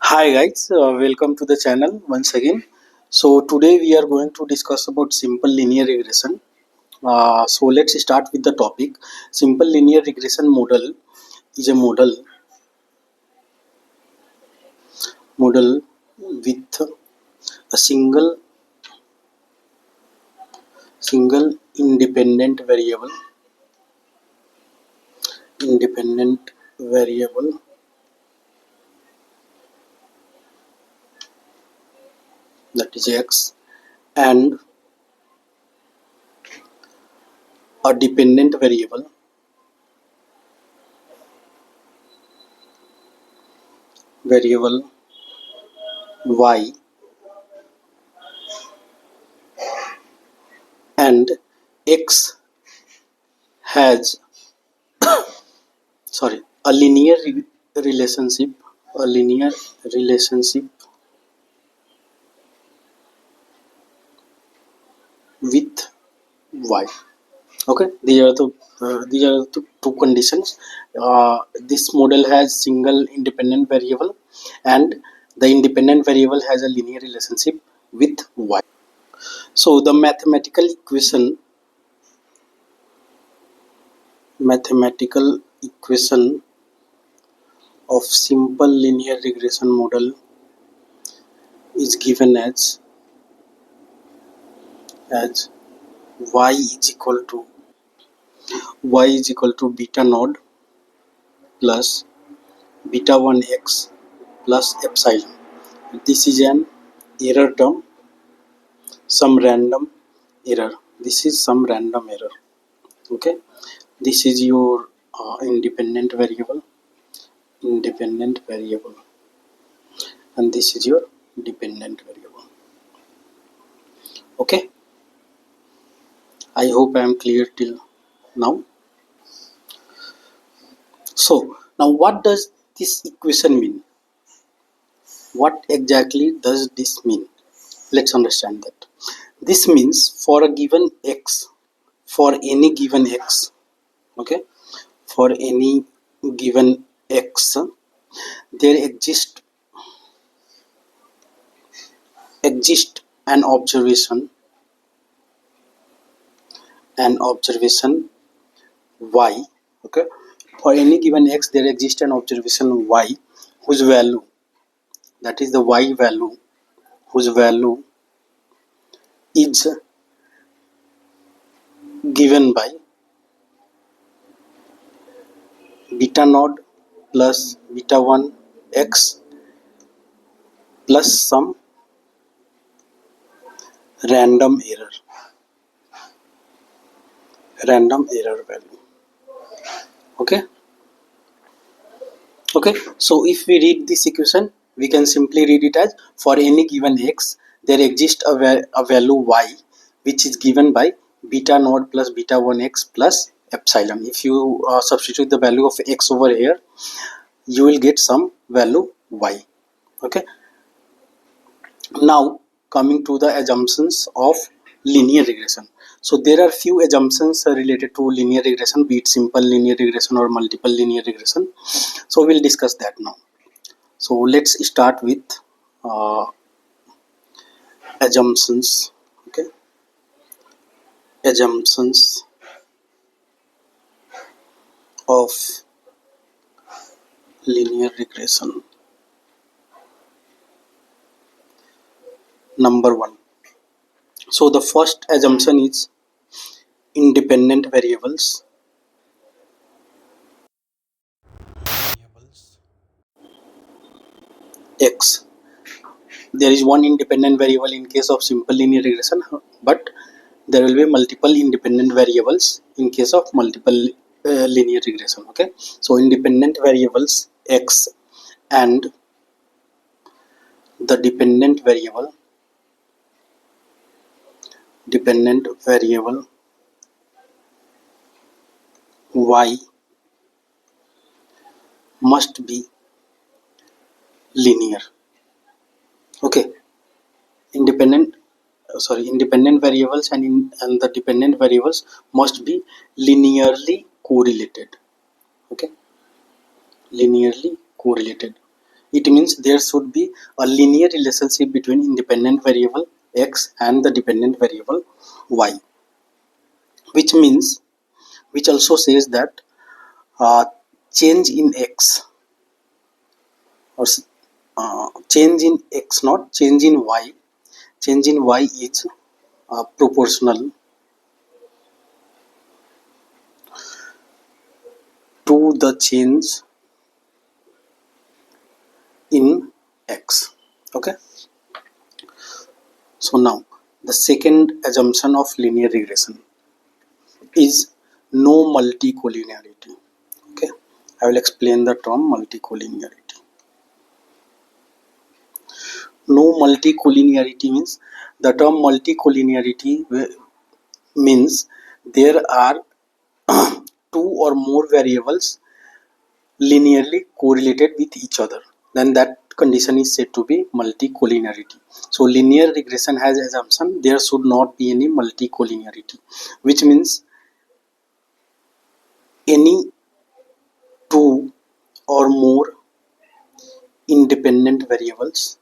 Hi guys, welcome to the channel once again. So today we are going to discuss about simple linear regression. So let's start with the topic. Simple linear regression model is a model with a single independent variable that is x, and a dependent variable y, and x has a relationship a linear relationship with y. Okay, these are the two conditions. This model has single independent variable, and the independent variable has a linear relationship with y. So the mathematical equation of simple linear regression model is given as y is equal to beta node plus beta 1 x plus epsilon. This is an error term, some random error. This is some random error. Okay, this is your independent variable, and this is your dependent variable. Okay, I hope I am clear till now. So now, what does this equation mean? What exactly does this mean? Let's understand that. This means for a given x, for any given x, okay, for any given x, there exist an observation y. Okay, for any given x there exists an observation y whose value, that is the y value, whose value is given by beta naught plus beta 1 x plus some random error value. Okay, so if we read this equation, we can simply read it as for any given x there exists a value y which is given by beta naught plus beta 1 x plus epsilon. If you substitute the value of x over here, you will get some value y. Okay, now coming to the assumptions of linear regression. So there are few assumptions related to linear regression, be it simple linear regression or multiple linear regression. So we'll discuss that now. So let's start with uh, assumptions. Okay, assumptions of linear regression. Number one. So the first assumption is independent variables x. There is one independent variable in case of simple linear regression, but there will be multiple independent variables in case of multiple linear regression. Okay, so independent variables x and the dependent variable y must be linear. Okay, independent variables and the dependent variables must be linearly correlated. Okay, linearly correlated. It means there should be a linear relationship between independent variable x and the dependent variable y, which means, which also says that uh, change in x, or change in x, not change in y, change in y is proportional to the change in x. Okay, so now the second assumption of linear regression is no multicollinearity. Okay, I will explain the term multicollinearity. No multicollinearity means, the term multicollinearity means there are two or more variables linearly correlated with each other, then that condition is said to be multicollinearity. So linear regression has assumption there should not be any multicollinearity, which means any two or more independent variables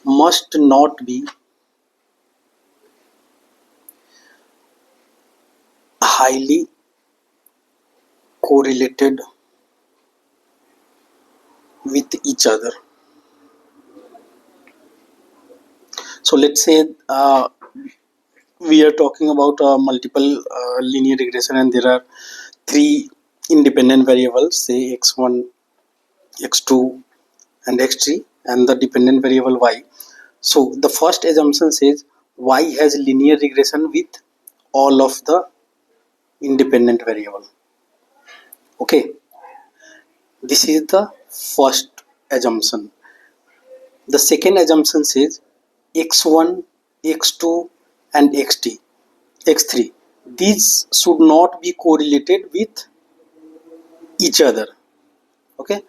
must not be highly correlated with each other. So let's say we are talking about multiple linear regression, and there are three independent variables, say x1, x2 and x3, and the dependent variable y. So the first assumption says y has linear regression with all of the independent variable. Okay, this is the first assumption. The second assumption says x1, x2 and x3, these should not be correlated with each other. Okay,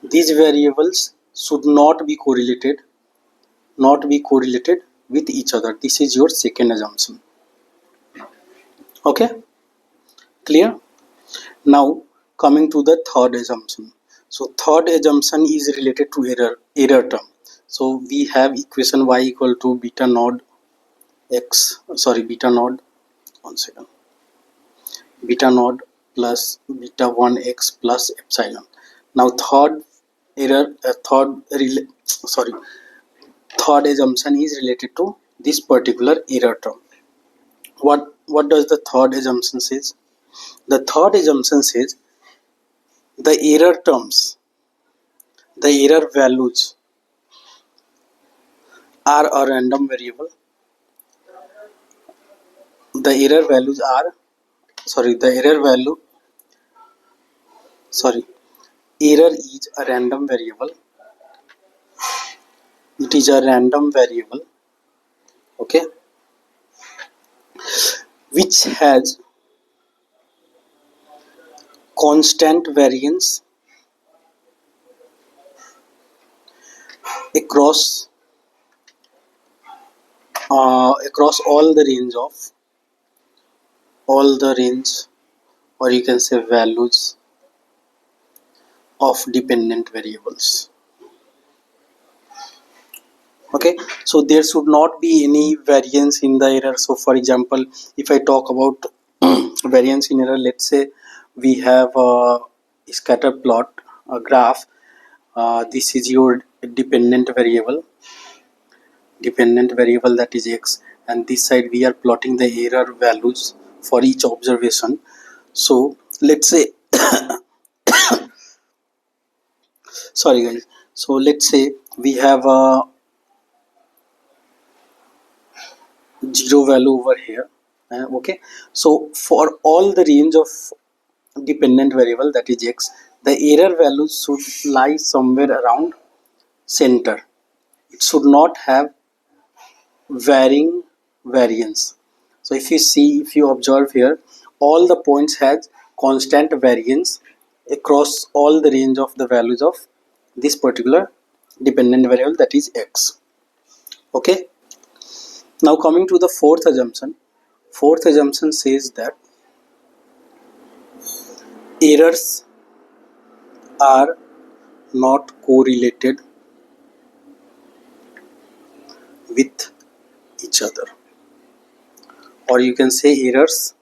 these variables should not be correlated with each other. This is your second assumption. Okay, clear? Now coming to the third assumption. So third assumption is related to error term. So we have equation y equal to beta node one second, beta node plus beta 1 x plus epsilon. Now error third sorry third assumption is related to this particular error term. What does the third assumption says? The third assumption says the error terms, the error values are a random variable. The error values are sorry the error value sorry error is a random variable. It is a random variable. Okay, which has constant variance across across all the range, or you can say values of dependent variables. Okay, so there should not be any variance in the error. So for example, if I talk about variance in error, let's say we have a scatter plot, a graph. This is your dependent variable that is x, and this side we are plotting the error values for each observation. So let's say sorry guys, so let's say we have a zero value over here. Okay, so for all the range of dependent variable that is x, the error values should lie somewhere around center. It should not have varying variance. So if you observe here, all the points has constant variance across all the range of the values of this particular dependent variable that is x. Okay, now coming to the fourth assumption. Fourth assumption says that errors are not correlated with each other, or you can say errors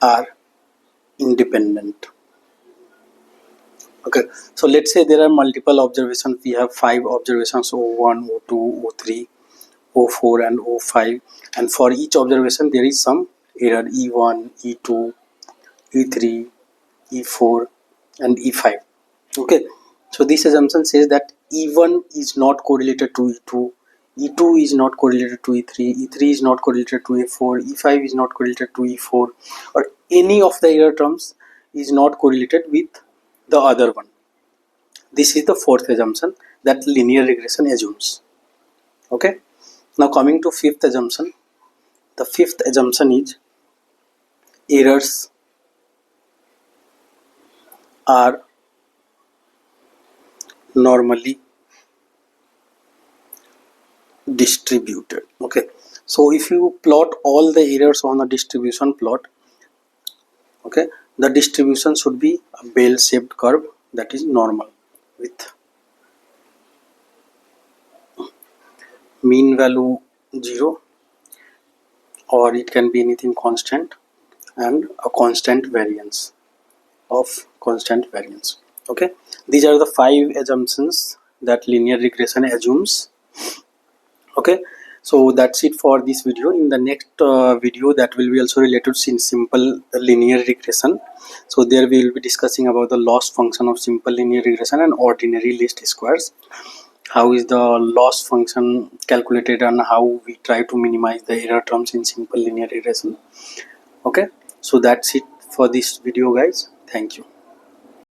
are independent. Okay, so let's say there are multiple observations. We have 5 observations: O1, O2, O3, O4 and O5, and for each observation there is some error: E1, E2, E3, E4 and E5. Okay, so this assumption says that E1 is not correlated to E2, E2 is not correlated to E3, E3 is not correlated to E4, E5 is not correlated to E4, or any of the error terms is not correlated with the other one. This is the fourth assumption that linear regression assumes. Okay, now coming to fifth assumption. The fifth assumption is errors are normally distributed. Okay, so if you plot all the errors on a distribution plot, okay, the distribution should be a bell shaped curve that is normal with mean value 0, or it can be anything constant, and a constant variance of constant variance. Okay, these are the 5 assumptions that linear regression assumes. Okay, so that's it for this video. In the next video, that will be also related to simple linear regression. So there we will be discussing about the loss function of simple linear regression and ordinary least squares. How is the loss function calculated and how we try to minimize the error terms in simple linear regression. Okay, so that's it for this video guys. Thank you.